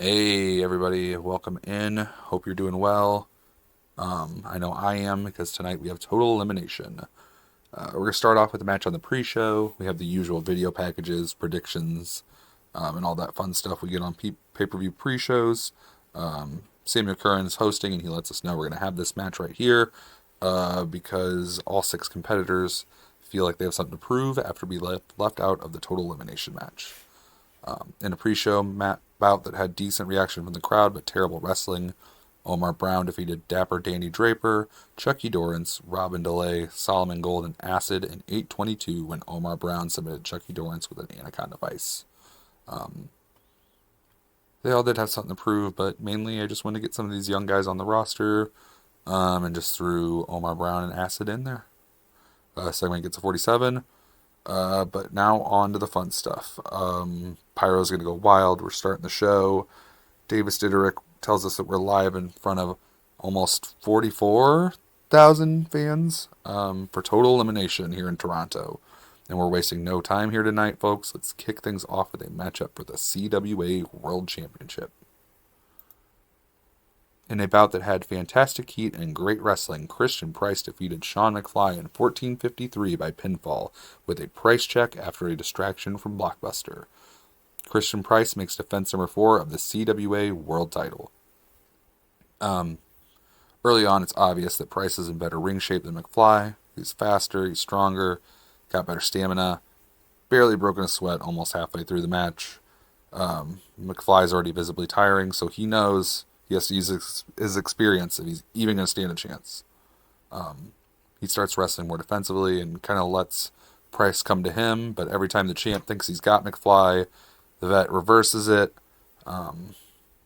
Hey everybody, welcome in. Hope you're doing well. I know I am because tonight we have total elimination. We're gonna start off with the match on the pre-show. We have the usual video packages, predictions, and all that fun stuff we get on pay-per-view pre-shows. Samuel Curran is hosting, and he lets us know we're gonna have this match right here because all six competitors feel like they have something to prove after being left out of the total elimination match. In a pre-show bout that had decent reaction from the crowd but terrible wrestling, Omar Brown defeated Dapper Danny Draper, Chucky Dorrance, Robin DeLay, Solomon Gold, and Acid in 8:22 when Omar Brown submitted Chucky Dorrance with an Anaconda Vice. They all did have something to prove, but mainly I just wanted to get some of these young guys on the roster and just threw Omar Brown and Acid in there. Segment gets a 47. But now on to the fun stuff. Pyro's going to go wild. We're starting the show. Davis Diderik tells us that we're live in front of almost 44,000 fans for total elimination here in Toronto. And we're wasting no time here tonight, folks. Let's kick things off with a matchup for the CWA World Championship. In a bout that had fantastic heat and great wrestling, Christian Price defeated Sean McFly in 14:53 by pinfall with a price check after a distraction from Blockbuster. Christian Price makes defense number 4 of the CWA World title. Early on, it's obvious that Price is in better ring shape than McFly. He's faster, he's stronger, got better stamina, barely broken a sweat almost halfway through the match. McFly's already visibly tiring, so he knows he has to use his experience if he's even going to stand a chance. He starts wrestling more defensively and kind of lets Price come to him, but every time the champ thinks he's got McFly, the vet reverses it.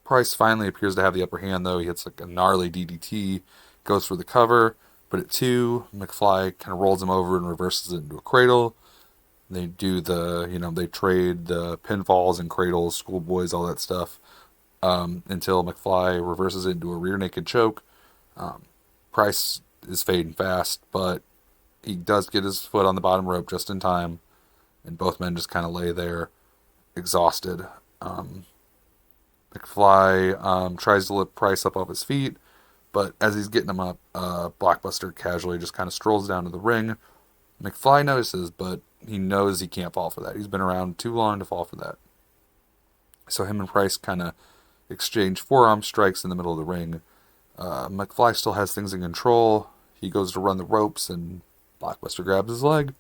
Price finally appears to have the upper hand, though. He hits like a gnarly DDT, goes for the cover, but at 2, McFly kind of rolls him over and reverses it into a cradle. They do they trade the pinfalls and cradles, schoolboys, all that stuff. Until McFly reverses it into a rear naked choke. Price is fading fast, but he does get his foot on the bottom rope just in time, and both men just kind of lay there, exhausted. McFly tries to lift Price up off his feet, but as he's getting him up, Blockbuster casually just kind of strolls down to the ring. McFly notices, but he knows he can't fall for that. He's been around too long to fall for that. So him and Price kind of exchange forearm strikes in the middle of the ring. McFly still has things in control. He goes to run the ropes, and Blockbuster grabs his leg.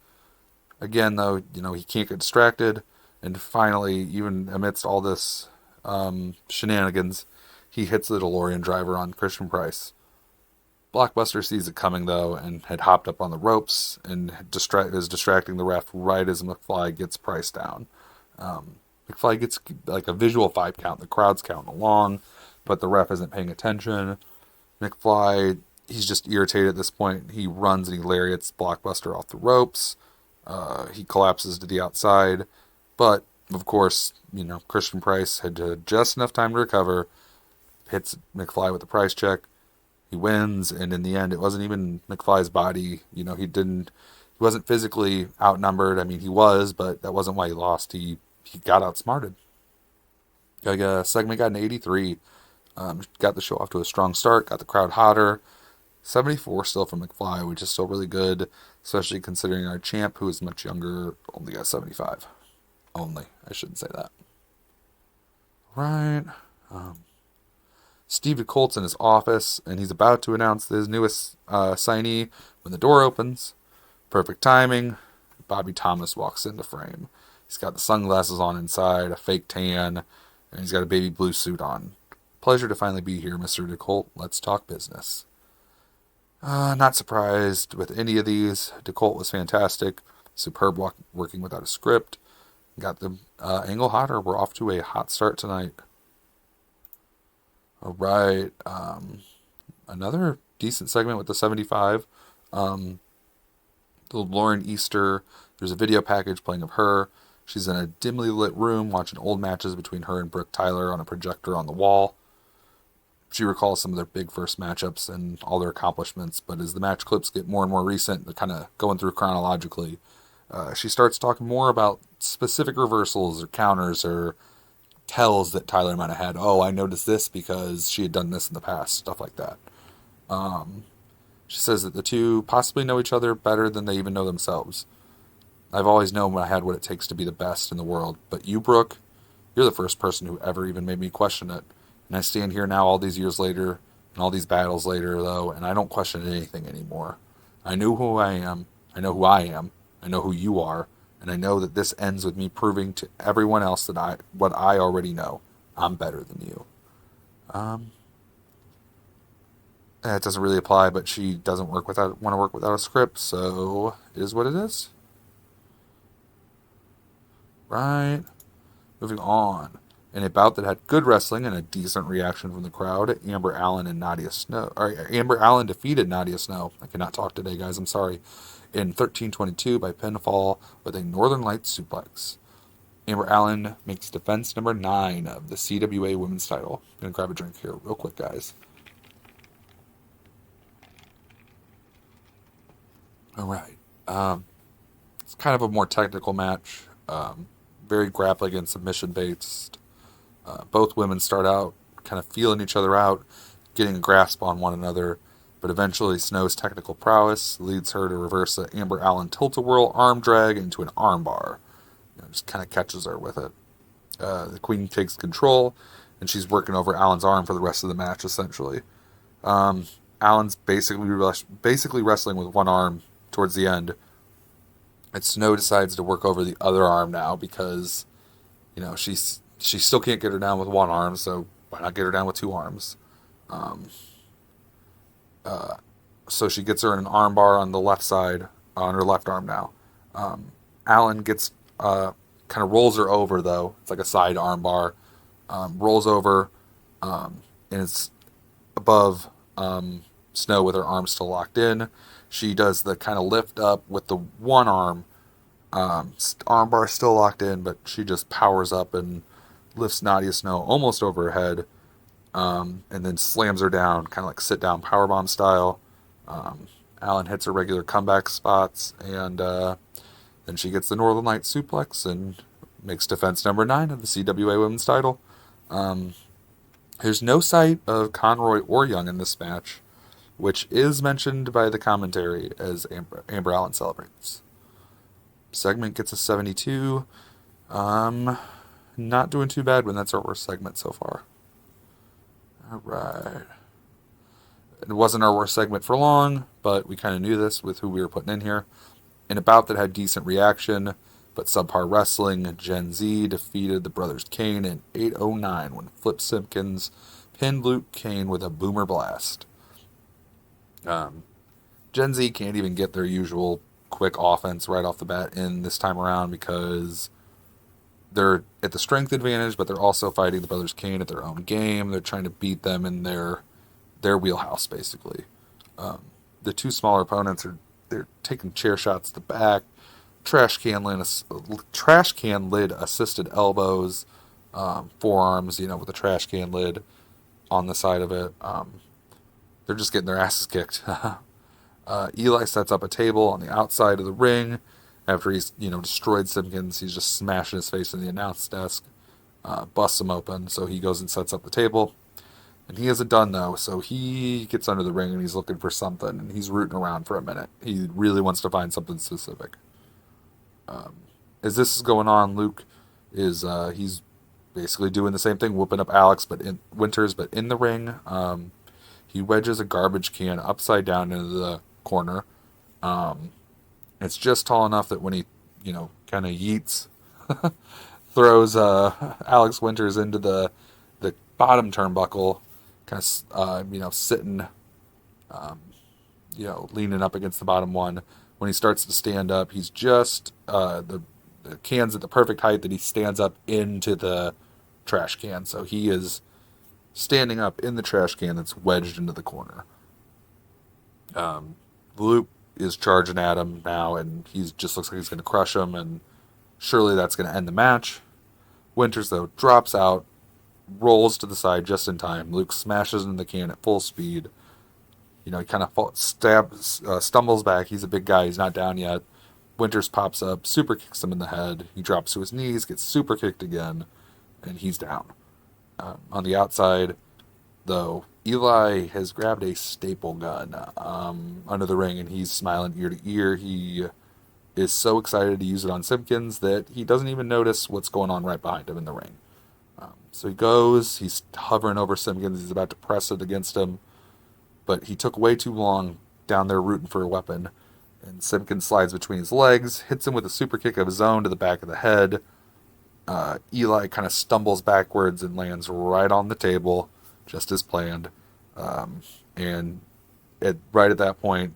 Again, though, he can't get distracted. And finally, even amidst all this shenanigans, he hits the DeLorean driver on Christian Price. Blockbuster sees it coming, though, and had hopped up on the ropes and is distracting the ref right as McFly gets Price down. McFly gets like a visual 5 count. The crowd's counting along, but the ref isn't paying attention. McFly, he's just irritated at this point. He runs and he lariats Blockbuster off the ropes. He collapses to the outside. But, of course, Christian Price had just enough time to recover. Hits McFly with the price check. He wins, and in the end, it wasn't even McFly's body. He wasn't physically outnumbered. I mean, he was, but that wasn't why he lost. He got outsmarted. Segment got an 83. Got the show off to a strong start. Got the crowd hotter. 74 still from McFly, which is still really good, especially considering our champ, who is much younger, only got 75. Only. I shouldn't say that. Right. Steve DeColt's in his office, and he's about to announce his newest signee when the door opens. Perfect timing. Bobby Thomas walks into frame. He's got the sunglasses on inside, a fake tan, and he's got a baby blue suit on. Pleasure to finally be here, Mr. DeColt. Let's talk business. Not surprised with any of these. DeColt was fantastic. Superb working without a script. Got the angle hotter. We're off to a hot start tonight. All right. Another decent segment with the 75. The Lauren Easter. There's a video package playing of her. She's in a dimly lit room watching old matches between her and Brooke Tyler on a projector on the wall. She recalls some of their big first matchups and all their accomplishments, but as the match clips get more and more recent, they're kind of going through chronologically. She starts talking more about specific reversals or counters or tells that Tyler might have had, oh, I noticed this because she had done this in the past, stuff like that. Um, she says that the two possibly know each other better than they even know themselves. I've always known I had what it takes to be the best in the world, but you, Brooke, you're the first person who ever even made me question it. And I stand here now all these years later, and all these battles later, though, and I don't question anything anymore. I know who I am, I know who I am, I know who you are, and I know that this ends with me proving to everyone else that what I already know. I'm better than you. Um, that doesn't really apply, but she doesn't want to work without a script, so it is what it is. Right. Moving on. In a bout that had good wrestling and a decent reaction from the crowd, Amber Allen and Nadia Snow. Amber Allen defeated Nadia Snow. I cannot talk today, guys. I'm sorry. In 13:22 by pinfall with a Northern Lights suplex. Amber Allen makes defense number 9 of the CWA Women's title. I'm gonna grab a drink here, real quick, guys. All right. It's kind of a more technical match. Very grappling and submission based. Both women start out kind of feeling each other out, getting a grasp on one another, but eventually Snow's technical prowess leads her to reverse the Amber Allen tilt-a-whirl arm drag into an armbar. Just kind of catches her with it. The Queen takes control, and she's working over Allen's arm for the rest of the match, essentially. Allen's basically wrestling with one arm towards the end, and Snow decides to work over the other arm now because, she still can't get her down with one arm, so why not get her down with two arms? Um, so she gets her in an arm bar on the left side, on her left arm now. Allen gets, kind of rolls her over, though. It's like a side arm bar. Rolls over, and it's above Snow with her arms still locked in. She does the kind of lift up with the one arm. Arm bar still locked in, but she just powers up and lifts Nadia Snow almost over her head, and then slams her down, kind of like sit-down powerbomb style. Allen hits her regular comeback spots, and then she gets the Northern Light suplex and makes defense number 9 of the CWA Women's title. There's no sight of Conroy or Young in this match, which is mentioned by the commentary as Amber Allen celebrates. Segment gets a 72. Not doing too bad when that's our worst segment so far. Alright. It wasn't our worst segment for long, but we kind of knew this with who we were putting in here. In a bout that had decent reaction, but subpar wrestling, Gen Z defeated the Brothers Kane in 8:09 when Flip Simpkins pinned Luke Kane with a boomer blast. Gen Z can't even get their usual quick offense right off the bat in this time around because they're at the strength advantage, but they're also fighting the Brothers Kane at their own game. They're trying to beat them in their wheelhouse, basically. The two smaller opponents they're taking chair shots to the back, trash can lid assisted elbows, forearms, with the trash can lid on the side of it. They're just getting their asses kicked. Eli sets up a table on the outside of the ring. After he's, destroyed Simpkins, he's just smashing his face in the announce desk, busts him open, so he goes and sets up the table. And he isn't done, though, so he gets under the ring and he's looking for something, and he's rooting around for a minute. He really wants to find something specific. As this is going on, Luke is, he's basically doing the same thing, whooping up Alex, Winters, but in the ring. He wedges a garbage can upside down into the corner. It's just tall enough that when he, kind of yeets, throws Alex Winters into the bottom turnbuckle, kind of, sitting, leaning up against the bottom one. When he starts to stand up, he's just, the can's at the perfect height that he stands up into the trash can. So he is standing up in the trash can that's wedged into the corner. Luke is charging at him now, and he just looks like he's going to crush him, and surely that's going to end the match. Winters, though, drops out, rolls to the side just in time. Luke smashes into the can at full speed. He kind of stumbles back. He's a big guy. He's not down yet. Winters pops up, super kicks him in the head. He drops to his knees, gets super kicked again, and he's down. On the outside, though, Eli has grabbed a staple gun under the ring, and he's smiling ear to ear. He is so excited to use it on Simpkins that he doesn't even notice what's going on right behind him in the ring. So he goes, he's hovering over Simpkins, he's about to press it against him, but he took way too long down there rooting for a weapon, and Simpkins slides between his legs, hits him with a super kick of his own to the back of the head. Eli kind of stumbles backwards and lands right on the table, just as planned. And right at that point,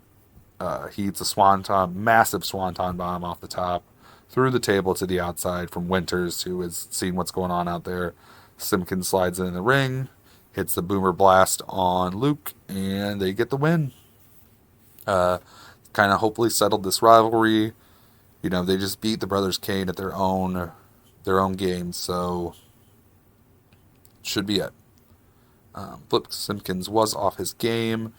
he hits a swanton, massive swanton bomb off the top, through the table to the outside from Winters, who has seen what's going on out there. Simpkins slides in the ring, hits the boomer blast on Luke, and they get the win. Kind of hopefully settled this rivalry. You know, they just beat the Brothers Kane at their own game, so should be it. Flip Simpkins was off his game,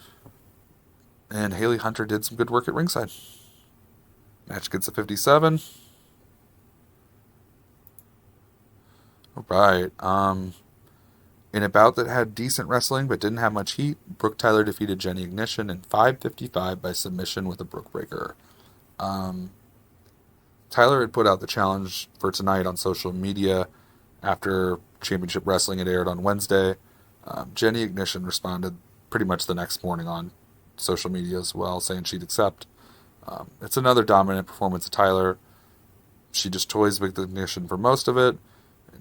and Haley Hunter did some good work at ringside. Match gets a 57. All right. In a bout that had decent wrestling but didn't have much heat, Brooke Tyler defeated Jenny Ignition in 5:55 by submission with a Brook Breaker. Tyler had put out the challenge for tonight on social media after Championship Wrestling had aired on Wednesday. Jenny Ignition responded pretty much the next morning on social media as well, saying she'd accept. It's another dominant performance of Tyler. She just toys with Ignition for most of it.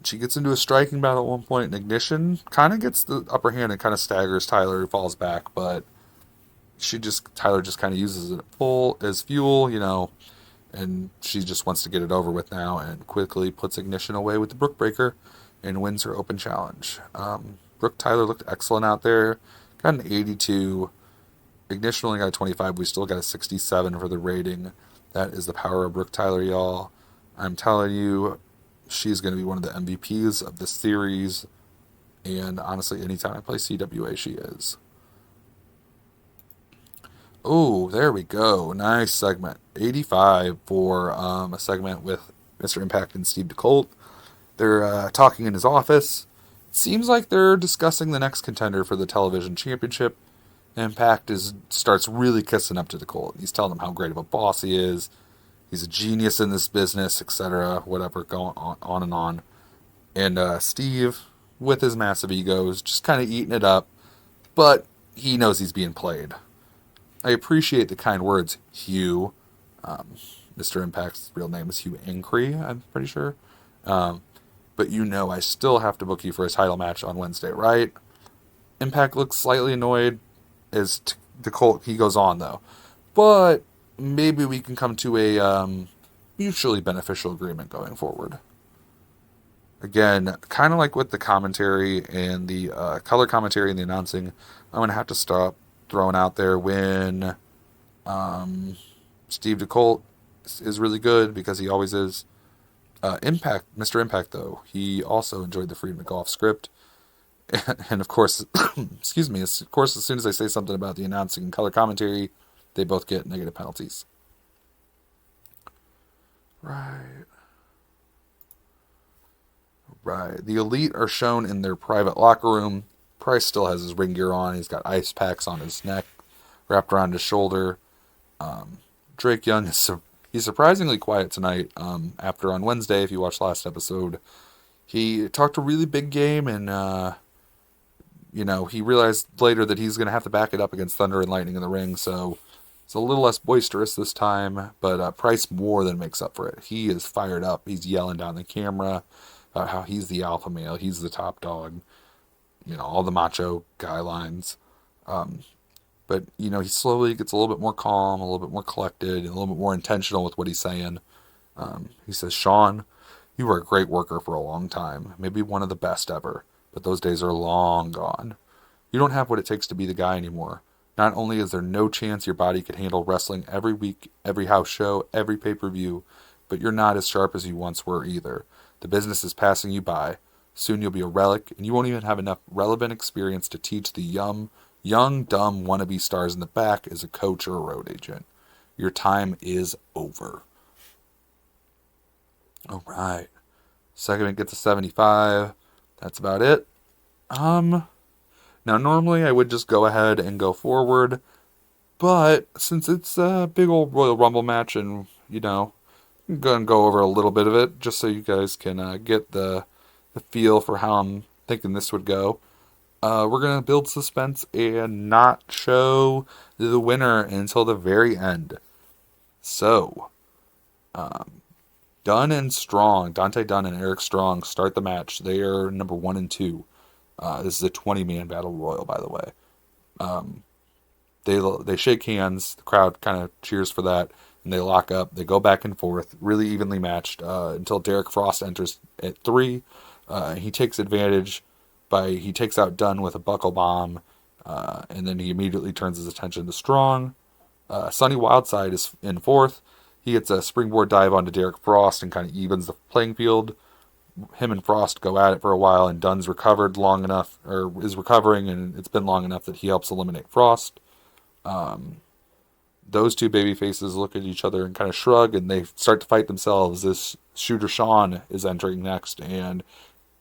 She gets into a striking battle at one point, and Ignition kind of gets the upper hand and kind of staggers Tyler, who falls back, but Tyler just kind of uses it as fuel, you know, and she just wants to get it over with now and quickly puts Ignition away with the Brook Breaker and wins her open challenge. Brooke Tyler looked excellent out there, got an 82. Ignition only got a 25. We still got a 67 for the rating. That is the power of Brooke Tyler, y'all. I'm telling you, she's going to be one of the MVPs of this series. And honestly, anytime I play CWA, she is. Oh, there we go. Nice segment. 85 for a segment with Mr. Impact and Steve DeColt. They're talking in his office. Seems like they're discussing the next contender for the television championship. Impact starts really kissing up to DeColt. He's telling him how great of a boss he is. He's a genius in this business, etc. Whatever, going on and on. And Steve, with his massive ego, is just kind of eating it up. But he knows he's being played. I appreciate the kind words, Hugh. Mr. Impact's real name is Hugh Incree, I'm pretty sure. But you know I still have to book you for a title match on Wednesday, right? Impact looks slightly annoyed as DeColt, he goes on, though. But maybe we can come to a mutually beneficial agreement going forward. Again, kind of like with the commentary and the color commentary and the announcing, I'm going to have to stop throwing out there when Steve DeColt is really good, because he always is. Mr. Impact, though, he also enjoyed the Freedom to Golf script. And of course, excuse me, as soon as I say something about the announcing and color commentary, they both get negative penalties. Right. The Elite are shown in their private locker room. Price still has his ring gear on. He's got ice packs on his neck, wrapped around his shoulder. Drake Young he's surprisingly quiet tonight. After on Wednesday, if you watched last episode, he talked a really big game, and he realized later that he's going to have to back it up against Thunder and Lightning in the ring. So it's a little less boisterous this time, but Price more than makes up for it. He is fired up. He's yelling down the camera about how he's the alpha male, he's the top dog. All the macho guy lines. But, he slowly gets a little bit more calm, a little bit more collected, and a little bit more intentional with what he's saying. He says, Sean, you were a great worker for a long time, maybe one of the best ever, but those days are long gone. You don't have what it takes to be the guy anymore. Not only is there no chance your body could handle wrestling every week, every house show, every pay-per-view, but you're not as sharp as you once were either. The business is passing you by. Soon you'll be a relic, and you won't even have enough relevant experience to teach the young, dumb wannabe stars in the back as a coach or a road agent. Your time is over. All right. Segment gets a 75. That's about it. Um, Now normally I would just go ahead and go forward, but since it's a big old Royal Rumble match, and I'm gonna go over a little bit of it just so you guys can get the feel for how I'm thinking this would go. We're gonna build suspense and not show the winner until the very end. So, Dunn and Strong, Dante Dunn and Eric Strong start the match. They are number 1 and 2. This is a 20-man battle royal, by the way. They shake hands. The crowd kind of cheers for that, and they lock up. They go back and forth, really evenly matched until Derek Frost enters at 3. He takes advantage he takes out Dunn with a buckle bomb, and then he immediately turns his attention to Strong. Sonny Wildside is in 4th. He gets a springboard dive onto Derek Frost and kind of evens the playing field. Him and Frost go at it for a while, and Dunn's recovered long enough, or is recovering, and it's been long enough that he helps eliminate Frost. Those two baby faces look at each other and kind of shrug, and they start to fight themselves. This Shooter Sean is entering next, and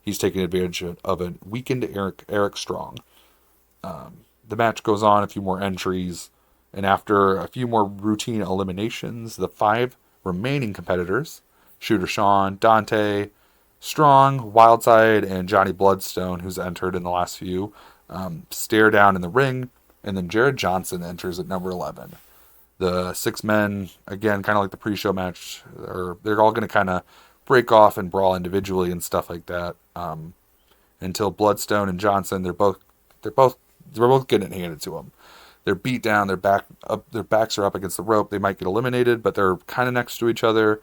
he's taking advantage of a weakened Eric Strong. The match goes on, a few more entries, and after a few more routine eliminations, the 5 remaining competitors, Shooter Sean, Dante, Strong, Wildside, and Johnny Bloodstone, who's entered in the last few, stare down in the ring, and then Jared Johnson enters at number 11. The 6 men, again, kind of like the pre-show match, they're all going to kind of break off and brawl individually and stuff like that. Until Bloodstone and Johnson, they're both getting it handed to them. They're beat down. Their backs are up against the rope. They might get eliminated, but they're kind of next to each other.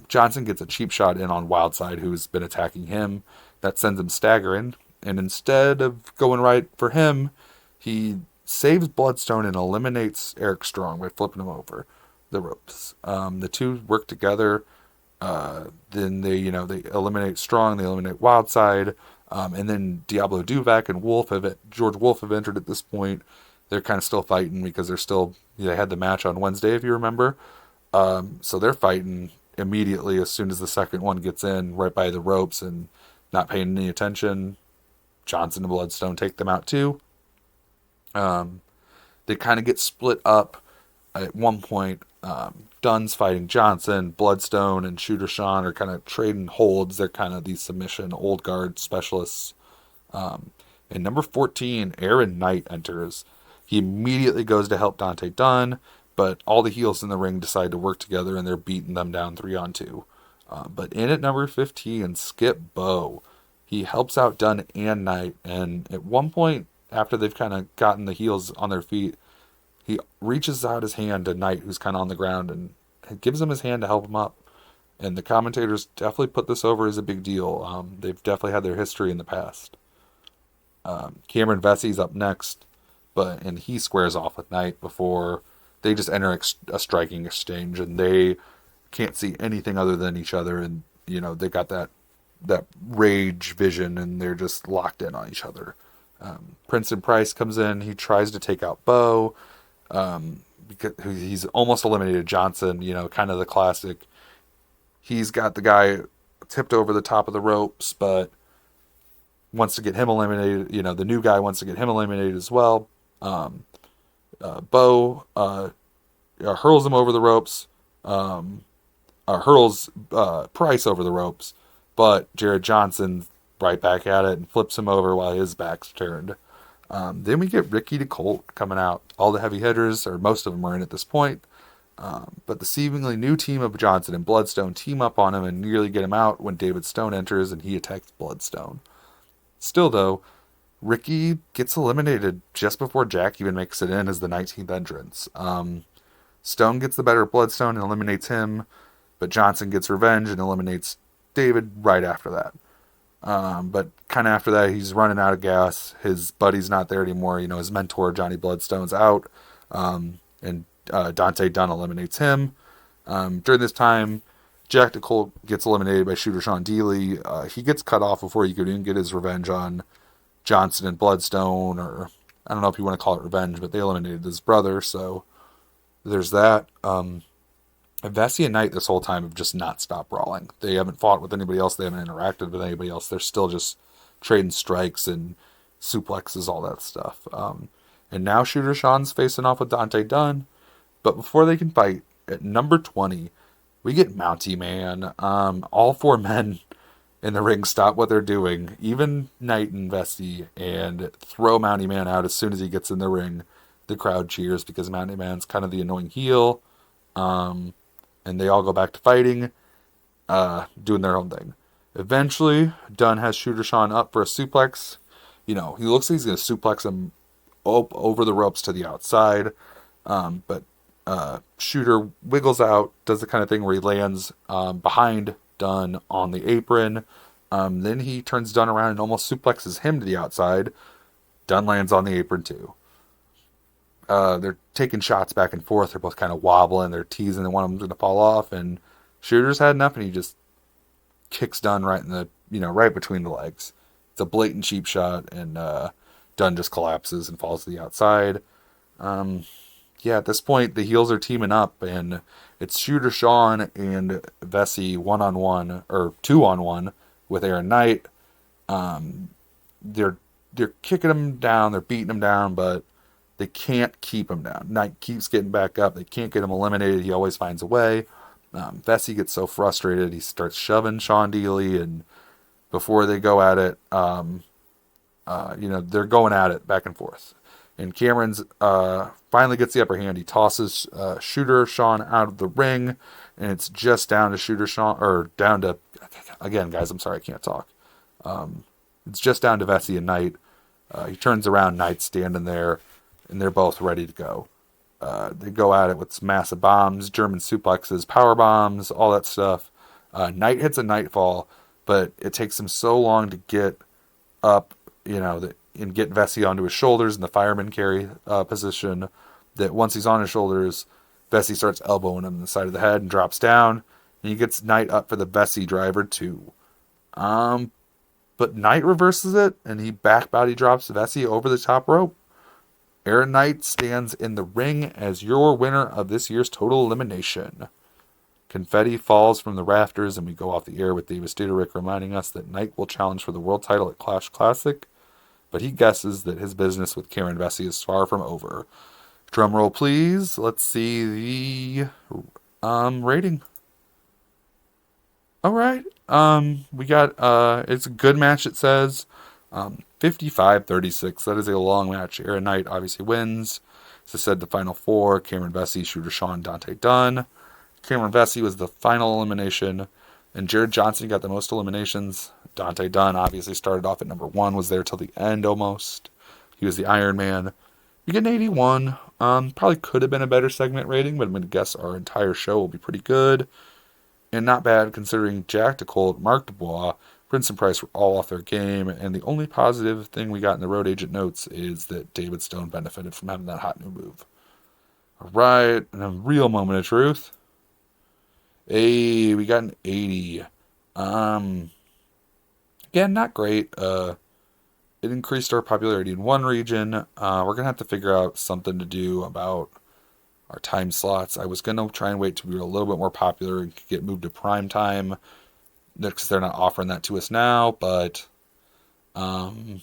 Johnson gets a cheap shot in on Wildside, who's been attacking him. That sends him staggering. And instead of going right for him, he saves Bloodstone and eliminates Eric Strong by flipping him over the ropes. The two work together. Then they eliminate Strong. They eliminate Wildside. And then Diablo Duvac and George Wolf have entered at this point. They're kind of still fighting because they had the match on Wednesday, if you remember. So they're fighting immediately as soon as the second one gets in, right by the ropes and not paying any attention. Johnson and Bloodstone take them out too. They kind of get split up at one point. Dunn's fighting Johnson, Bloodstone and Shooter Sean are kind of trading holds. They're kind of these submission old guard specialists. And number 14, Aaron Knight enters. He immediately goes to help Dante Dunn, but all the heels in the ring decide to work together, and they're beating them down 3-on-2. But in at number 15, Skip Bow. He helps out Dunn and Knight, and at one point, after they've kind of gotten the heels on their feet, he reaches out his hand to Knight, who's kind of on the ground, and gives him his hand to help him up. And the commentators definitely put this over as a big deal. They've definitely had their history in the past. Cameron Vessey's up next, and he squares off with Knight before they just enter a striking exchange, and they can't see anything other than each other, and they got that rage vision, and they're just locked in on each other. Princeton Price comes in. He tries to take out Bo, because he's almost eliminated Johnson. Kind of the classic. He's got the guy tipped over the top of the ropes, but wants to get him eliminated. The new guy wants to get him eliminated as well. Bo hurls him over the ropes, hurls Price over the ropes, but Jared Johnson right back at it and flips him over while his back's turned. Then we get Ricky DeColt coming out. All the heavy hitters, or most of them, are in at this point. But the seemingly new team of Johnson and Bloodstone team up on him and nearly get him out when David Stone enters and he attacks Bloodstone. Still, though, Ricky gets eliminated just before Jack even makes it in as the 19th entrance. Stone gets the better of Bloodstone and eliminates him, but Johnson gets revenge and eliminates David right after that. But kind of after that, he's running out of gas. His buddy's not there anymore. His mentor, Johnny Bloodstone's out. And Dante Dunn eliminates him. During this time, Jack DeColt gets eliminated by Shooter Sean Dealey. He gets cut off before he could even get his revenge on Johnson and Bloodstone, or I don't know if you want to call it revenge, but they eliminated his brother, so there's that. Vesey and Knight this whole time have just not stopped brawling. They haven't fought with anybody else. They haven't interacted with anybody else. They're still just trading strikes and suplexes, all that stuff. And now Shooter Sean's facing off with Dante Dunn. But before they can fight, at number 20, we get Mountie Man. All four men in the ring stop what they're doing, even Knight and Vesey, and throw Mountie Man out as soon as he gets in the ring. The crowd cheers because Mountie Man's kind of the annoying heel. And they all go back to fighting, doing their own thing. Eventually, Dunn has Shooter Sean up for a suplex. He looks like he's going to suplex him over the ropes to the outside. But Shooter wiggles out, does the kind of thing where he lands behind Dunn on the apron. Then he turns Dunn around and almost suplexes him to the outside. Dunn lands on the apron too. They're taking shots back and forth. They're both kind of wobbling. They're teasing. One of them's going to fall off. And Shooter's had enough, and he just kicks Dunn right in the, right between the legs. It's a blatant cheap shot, and Dunn just collapses and falls to the outside. At this point, the heels are teaming up, and it's Shooter Sean and Vesey 1-on-1, or 2-on-1 with Aaron Knight. They're kicking him down, they're beating him down, but they can't keep him down. Knight keeps getting back up. They can't get him eliminated. He always finds a way. Vesey gets so frustrated, he starts shoving Sean Dealey, and before they go at it, they're going at it back and forth. And Cameron's finally gets the upper hand. He tosses Shooter Sean out of the ring, and it's just down to Shooter Sean, or down to, again, guys, I'm sorry, I can't talk. It's just down to Vesey and Knight. He turns around, Knight's standing there, and they're both ready to go. They go at it with massive bombs, German suplexes, power bombs, all that stuff. Knight hits a Nightfall, but it takes him so long to get up, and get Vesey onto his shoulders in the fireman carry position, that once he's on his shoulders, Vesey starts elbowing him in the side of the head and drops down, and he gets Knight up for the Vesey driver too. But Knight reverses it, and he back body drops Vesey over the top rope. Aaron Knight stands in the ring as your winner of this year's Total Elimination. Confetti falls from the rafters, and we go off the air with Davis Duderick reminding us that Knight will challenge for the world title at Clash Classic, but he guesses that his business with Cameron Vesey is far from over. Drum roll, please. Let's see the rating. All right. We got it's a good match, it says. 55-36. That is a long match. Aaron Knight obviously wins. As I said, the final four: Cameron Vesey, Shooter Sean, Dante Dunn. Cameron Vesey was the final elimination, and Jared Johnson got the most eliminations. Dante Dunn obviously started off at number 1, was there till the end almost. He was the Iron Man. We get an 81. Probably could have been a better segment rating, but I'm going to guess our entire show will be pretty good. And not bad considering Jack DeColt, Mark Dubois, Prince and Price were all off their game, and the only positive thing we got in the road agent notes is that David Stone benefited from having that hot new move. All right, and a real moment of truth. Hey, we got an 80. Again, not great. It increased our popularity in one region. We're going to have to figure out something to do about our time slots. I was going to try and wait till we were a little bit more popular and get moved to prime time, because they're not offering that to us now, but we'll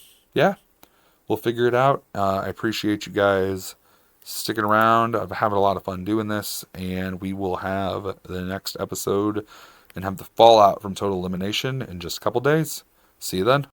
figure it out. I appreciate you guys sticking around. I'm having a lot of fun doing this, and we will have the next episode and have the fallout from Total Elimination in just a couple days. See you then.